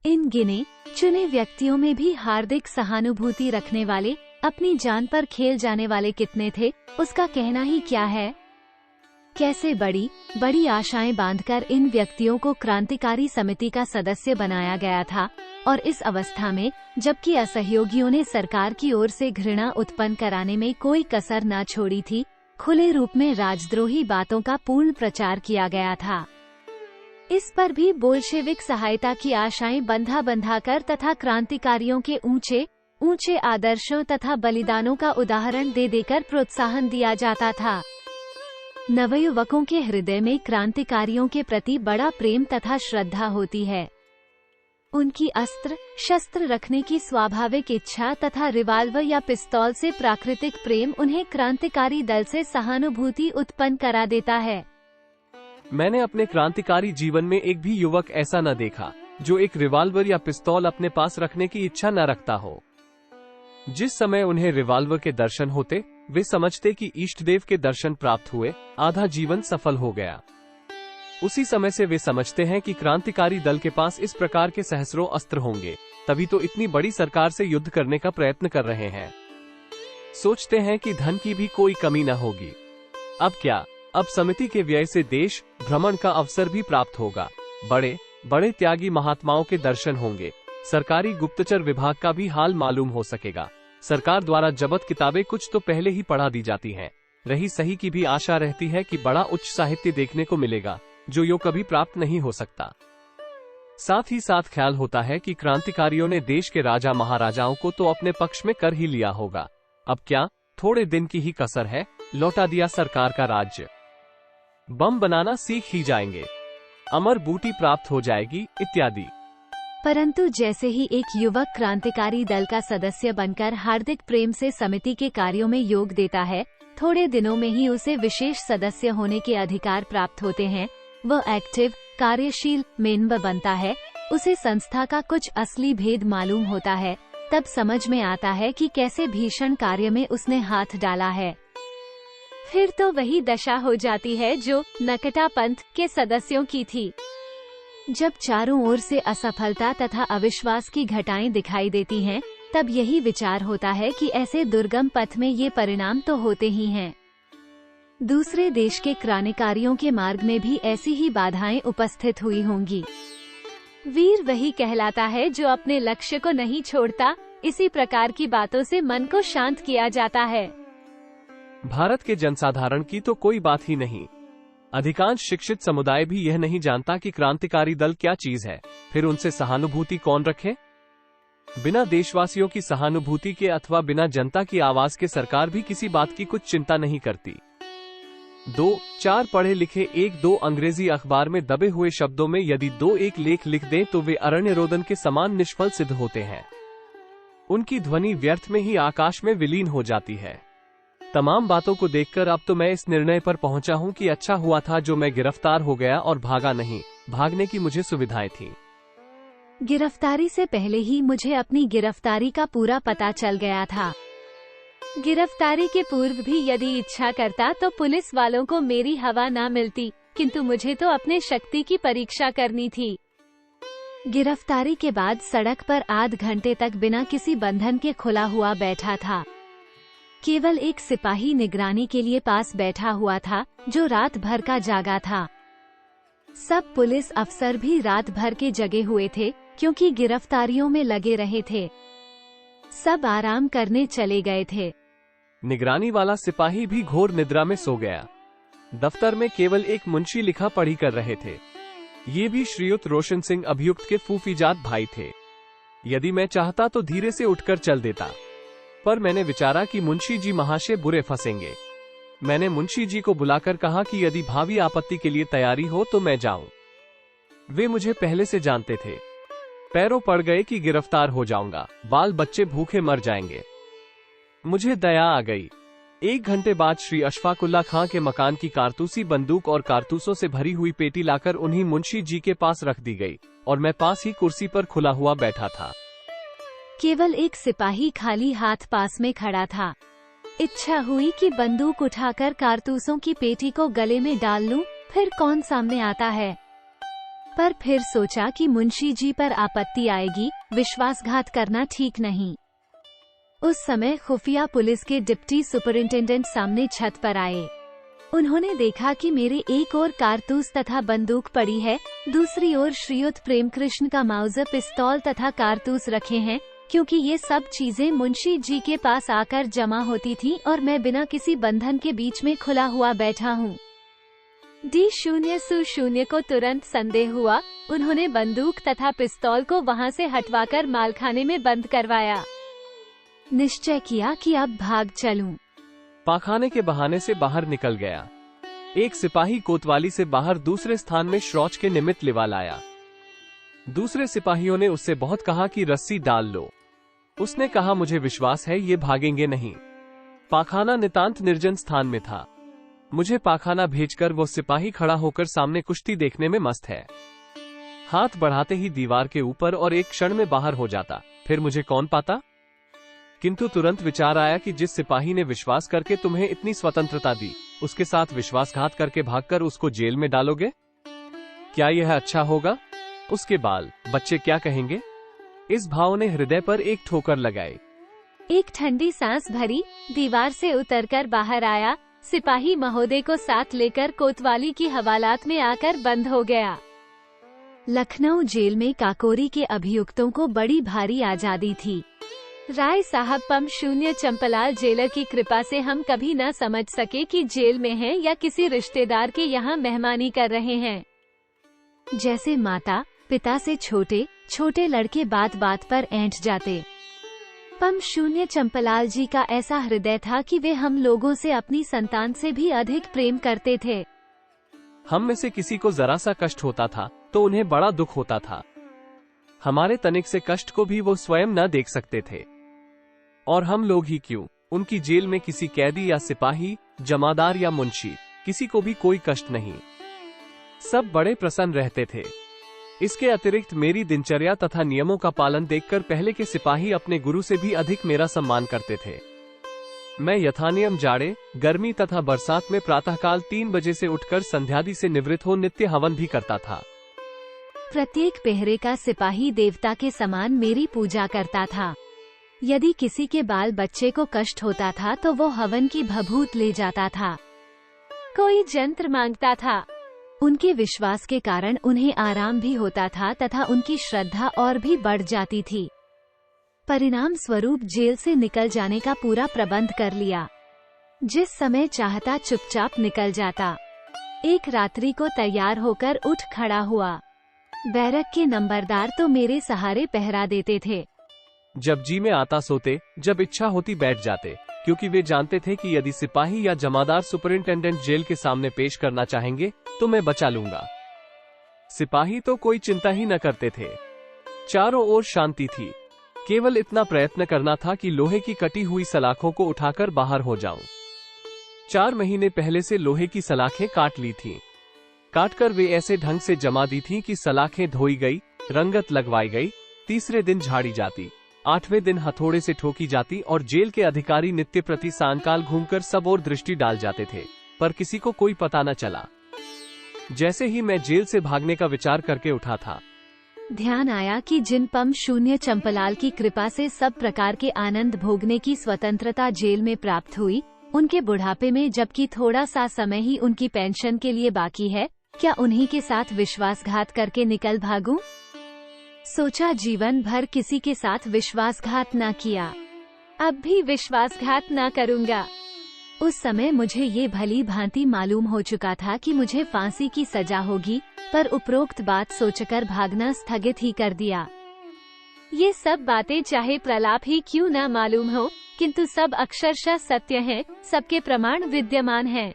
इन गिने चुने व्यक्तियों में भी हार्दिक सहानुभूति रखने वाले, अपनी जान पर खेल जाने वाले कितने थे, उसका कहना ही क्या है। कैसे बड़ी बड़ी आशाएं बांधकर इन व्यक्तियों को क्रांतिकारी समिति का सदस्य बनाया गया था, और इस अवस्था में जबकि असहयोगियों ने सरकार की ओर से घृणा उत्पन्न कराने में कोई कसर न छोड़ी थी, खुले रूप में राजद्रोही बातों का पूर्ण प्रचार किया गया था। इस पर भी बोल्शेविक सहायता की आशाएं बंधा कर तथा क्रांतिकारियों के ऊंचे ऊंचे आदर्शों तथा बलिदानों का उदाहरण दे देकर प्रोत्साहन दिया जाता था। नवयुवकों के हृदय में क्रांतिकारियों के प्रति बड़ा प्रेम तथा श्रद्धा होती है। उनकी अस्त्र शस्त्र रखने की स्वाभाविक इच्छा तथा रिवाल्वर या पिस्तौल से प्राकृतिक प्रेम उन्हें क्रांतिकारी दल से सहानुभूति उत्पन्न करा देता है। मैंने अपने क्रांतिकारी जीवन में एक भी युवक ऐसा न देखा जो एक रिवाल्वर या पिस्तौल अपने पास रखने की इच्छा न रखता हो। जिस समय उन्हें रिवाल्वर के दर्शन होते, वे समझते कि इष्टदेव के दर्शन प्राप्त हुए, आधा जीवन सफल हो गया। उसी समय से वे समझते हैं कि क्रांतिकारी दल के पास इस प्रकार के सहस्रों अस्त्र होंगे, तभी तो इतनी बड़ी सरकार से युद्ध करने का प्रयत्न कर रहे हैं। सोचते हैं कि धन की भी कोई कमी न होगी। अब क्या, अब समिति के व्यय से देश भ्रमण का अवसर भी प्राप्त होगा। बड़े बड़े त्यागी महात्माओं के दर्शन होंगे। सरकारी गुप्तचर विभाग का भी हाल मालूम हो सकेगा। सरकार द्वारा जब्त किताबें कुछ तो पहले ही पढ़ा दी जाती हैं। रही सही की भी आशा रहती है कि बड़ा उच्च साहित्य देखने को मिलेगा, जो यो कभी प्राप्त नहीं हो सकता। साथ ही साथ ख्याल होता है कि क्रांतिकारियों ने देश के राजा महाराजाओं को तो अपने पक्ष में कर ही लिया होगा। अब क्या, थोड़े दिन की ही कसर है, लौटा दिया सरकार का राज्य। बम बनाना सीख ही जाएंगे, अमर बूटी प्राप्त हो जाएगी इत्यादि। परंतु जैसे ही एक युवक क्रांतिकारी दल का सदस्य बनकर हार्दिक प्रेम से समिति के कार्यों में योग देता है, थोड़े दिनों में ही उसे विशेष सदस्य होने के अधिकार प्राप्त होते हैं। वह एक्टिव कार्यशील मेंबर बनता है। उसे संस्था का कुछ असली भेद मालूम होता है। तब समझ में आता है कि कैसे भीषण कार्य में उसने हाथ डाला है। फिर तो वही दशा हो जाती है जो नकटा पंथ के सदस्यों की थी। जब चारों ओर से असफलता तथा अविश्वास की घटाएं दिखाई देती हैं, तब यही विचार होता है कि ऐसे दुर्गम पथ में ये परिणाम तो होते ही हैं। दूसरे देश के क्रांतिकारियों के मार्ग में भी ऐसी ही बाधाएं उपस्थित हुई होंगी। वीर वही कहलाता है जो अपने लक्ष्य को नहीं छोड़ता। इसी प्रकार की बातों से मन को शांत किया जाता है। भारत के जनसाधारण की तो कोई बात ही नहीं। अधिकांश शिक्षित समुदाय भी यह नहीं जानता कि क्रांतिकारी दल क्या चीज है। फिर उनसे सहानुभूति कौन रखे। बिना देशवासियों की सहानुभूति के अथवा बिना जनता की आवाज के सरकार भी किसी बात की कुछ चिंता नहीं करती। 2-4 पढ़े लिखे 1-2 अंग्रेजी अखबार में दबे हुए शब्दों में यदि 2-1 लेख लिख दें तो वे अरण्य रोदन के समान निष्फल सिद्ध होते हैं। उनकी ध्वनि व्यर्थ में ही आकाश में विलीन हो जाती है। तमाम बातों को देखकर अब तो मैं इस निर्णय पर पहुंचा हूं कि अच्छा हुआ था जो मैं गिरफ्तार हो गया और भागा नहीं। भागने की मुझे सुविधाएं थी। गिरफ्तारी से पहले ही मुझे अपनी गिरफ्तारी का पूरा पता चल गया था। गिरफ्तारी के पूर्व भी यदि इच्छा करता तो पुलिस वालों को मेरी हवा ना मिलती, किंतु मुझे तो अपने शक्ति की परीक्षा करनी थी। गिरफ्तारी के बाद सड़क पर आध घंटे तक बिना किसी बंधन के खुला हुआ बैठा था। केवल एक सिपाही निगरानी के लिए पास बैठा हुआ था, जो रात भर का जागा था। सब पुलिस अफसर भी रात भर के जगे हुए थे, क्योंकि गिरफ्तारियों में लगे रहे थे। सब आराम करने चले गए थे। निगरानी वाला सिपाही भी घोर निद्रा में सो गया। दफ्तर में केवल एक मुंशी लिखा पढ़ी कर रहे थे। ये भी श्रीयुत रोशन सिंह अभियुक्त के फूफीजात भाई थे। यदि मैं चाहता तो धीरे से उठकर चल देता, पर मैंने विचारा कि मुंशी जी महाशय बुरे फंसेंगे। मैंने मुंशी जी को बुलाकर कहा कि यदि भावी आपत्ति के लिए तैयारी हो तो मैं जाऊं। वे मुझे पहले से जानते थे। पैरों पड़ गए कि गिरफ्तार हो जाऊंगा, बाल बच्चे भूखे मर जाएंगे। मुझे दया आ गई। 1 घंटे बाद श्री अशफाकुल्ला खां के मकान की कारतूसी बंदूक और कारतूसों से भरी हुई पेटी लाकर उन्हीं मुंशी जी के पास रख दी गई, और मैं पास ही कुर्सी पर खुला हुआ बैठा था। केवल एक सिपाही खाली हाथ पास में खड़ा था। इच्छा हुई कि बंदूक उठाकर कारतूसों की पेटी को गले में डाल लूं, फिर कौन सामने आता है। पर फिर सोचा कि मुंशी जी पर आपत्ति आएगी, विश्वासघात करना ठीक नहीं। उस समय खुफिया पुलिस के डिप्टी सुपरिंटेंडेंट सामने छत पर आए। उन्होंने देखा कि मेरे एक ओर कारतूस तथा बंदूक पड़ी है, दूसरी ओर श्रीयुत प्रेमकृष्ण का माउजर पिस्तौल तथा कारतूस रखे हैं, क्योंकि ये सब चीजें मुंशी जी के पास आकर जमा होती थीं और मैं बिना किसी बंधन के बीच में खुला हुआ बैठा हूँ। D0 को तुरंत संदेह हुआ। उन्होंने बंदूक तथा पिस्तौल को वहाँ से हटवाकर मालखाने में बंद करवाया। निश्चय किया कि अब भाग चलूं। पाखाने के बहाने से बाहर निकल गया। एक सिपाही कोतवाली से बाहर दूसरे स्थान में शौच के निमित्त लिवा लाया। दूसरे सिपाहियों ने उससे बहुत कहा कि रस्सी डाल लो। उसने कहा, मुझे विश्वास है ये भागेंगे नहीं। पाखाना नितांत निर्जन स्थान में था। मुझे पाखाना भेजकर वो सिपाही खड़ा होकर सामने कुश्ती देखने में मस्त है। हाथ बढ़ाते ही दीवार के ऊपर और एक क्षण में बाहर हो जाता, फिर मुझे कौन पाता। किंतु तुरंत विचार आया कि जिस सिपाही ने विश्वास करके तुम्हें इतनी स्वतंत्रता दी, उसके साथ विश्वासघात करके भागकर उसको जेल में डालोगे? क्या यह अच्छा होगा? उसके बाल बच्चे क्या कहेंगे? इस भाव ने हृदय पर एक ठोकर लगाई। एक ठंडी सांस भरी, दीवार से उतरकर बाहर आया, सिपाही महोदय को साथ लेकर कोतवाली की हवालात में आकर बंद हो गया। लखनऊ जेल में काकोरी के अभियुक्तों को बड़ी भारी आजादी थी। राय साहब PM0 चंपलाल जेलर की कृपा से हम कभी न समझ सके कि जेल में हैं या किसी रिश्तेदार के यहाँ मेहमानी कर रहे हैं। जैसे माता पिता से छोटे छोटे लड़के बात बात पर ऐंठ जाते। PM0 चंपलाल जी का ऐसा हृदय था कि वे हम लोगों से अपनी संतान से भी अधिक प्रेम करते थे। हम में से किसी को जरा सा कष्ट होता था तो उन्हें बड़ा दुख होता था। हमारे तनिक से कष्ट को भी वो स्वयं न देख सकते थे। और हम लोग ही क्यों, उनकी जेल में किसी कैदी या सिपाही, जमादार या मुंशी, किसी को भी कोई कष्ट नहीं। सब बड़े प्रसन्न रहते थे। इसके अतिरिक्त मेरी दिनचर्या तथा नियमों का पालन देखकर पहले के सिपाही अपने गुरु से भी अधिक मेरा सम्मान करते थे। मैं यथानियम जाड़े, गर्मी तथा बरसात में प्रातःकाल 3 बजे से उठकर संध्यादि से निवृत्त हो नित्य हवन भी करता था। प्रत्येक पहरे का सिपाही देवता के समान मेरी पूजा करता था। यदि किसी के बाल बच्चे को कष्ट होता था तो वो हवन की भभूत ले जाता था। कोई जंत्र मांगता था। उनके विश्वास के कारण उन्हें आराम भी होता था तथा उनकी श्रद्धा और भी बढ़ जाती थी। परिणाम स्वरूप जेल से निकल जाने का पूरा प्रबंध कर लिया। जिस समय चाहता चुपचाप निकल जाता। एक रात्रि को तैयार होकर उठ खड़ा हुआ। बैरक के नंबरदार तो मेरे सहारे पहरा देते थे। जब जी में आता सोते, जब इच्छा होती बैठ जाते, क्योंकि वे जानते थे कि यदि सिपाही या जमादार सुपरिंटेंडेंट जेल के सामने पेश करना चाहेंगे तो मैं बचा लूंगा। सिपाही तो कोई चिंता ही न करते थे। चारों ओर शांति थी। केवल इतना प्रयत्न करना था कि लोहे की कटी हुई सलाखों को उठाकर बाहर हो जाऊं। 4 महीने पहले से लोहे की सलाखें काट ली थीं। काटकर वे ऐसे ढंग से जमा दी थीं कि सलाखें धोई गई, रंगत लगवाई गई, तीसरे दिन झाड़ी जाती, 8वें दिन हथौड़े से ठोकी जाती और जेल के अधिकारी नित्य प्रति सांकाल घूमकर सब ओर दृष्टि डाल जाते थे, पर किसी को कोई पता न चला। जैसे ही मैं जेल से भागने का विचार करके उठा था, ध्यान आया कि जिन PM0 चंपलाल की कृपा से सब प्रकार के आनंद भोगने की स्वतंत्रता जेल में प्राप्त हुई, उनके बुढ़ापे में जबकि थोड़ा सा समय ही उनकी पेंशन के लिए बाकी है, क्या उन्हीं के साथ विश्वासघात करके निकल भागूं? सोचा जीवन भर किसी के साथ विश्वासघात न किया, अब भी विश्वासघात न करूंगा। उस समय मुझे ये भली भांति मालूम हो चुका था कि मुझे फांसी की सजा होगी, पर उपरोक्त बात सोचकर भागना स्थगित ही कर दिया। ये सब बातें चाहे प्रलाप ही क्यों न मालूम हो, किंतु सब अक्षरशः सत्य हैं, सबके प्रमाण विद्यमान हैं।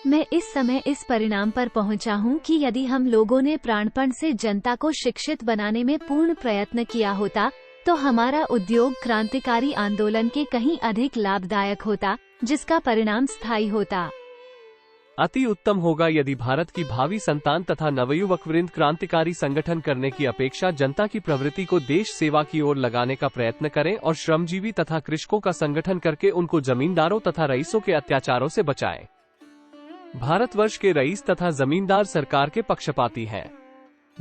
मैं इस समय इस परिणाम पर पहुंचा हूं कि यदि हम लोगों ने प्राणपण से जनता को शिक्षित बनाने में पूर्ण प्रयत्न किया होता, तो हमारा उद्योग क्रांतिकारी आंदोलन के कहीं अधिक लाभदायक होता, जिसका परिणाम स्थायी होता। अति उत्तम होगा यदि भारत की भावी संतान तथा नवयुवक वृंद क्रांतिकारी संगठन करने की अपेक्षा जनता की प्रवृत्ति को देश सेवा की ओर लगाने का प्रयत्न करें और श्रमजीवी तथा कृषकों का संगठन करके उनको जमींदारों तथा रईसों के अत्याचारों से बचाएं। भारतवर्ष के रईस तथा जमींदार सरकार के पक्षपाती हैं।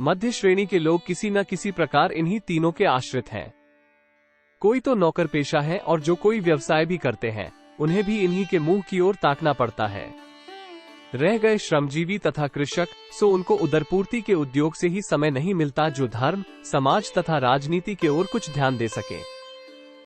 मध्य श्रेणी के लोग किसी न किसी प्रकार इन्हीं तीनों के आश्रित हैं। कोई तो नौकर पेशा है और जो कोई व्यवसाय भी करते हैं उन्हें भी इन्हीं के मुंह की ओर ताकना पड़ता है। रह गए श्रमजीवी तथा कृषक, सो उनको उदरपूर्ति के उद्योग से ही समय नहीं मिलता जो धर्म, समाज तथा राजनीति के ओर कुछ ध्यान दे सके।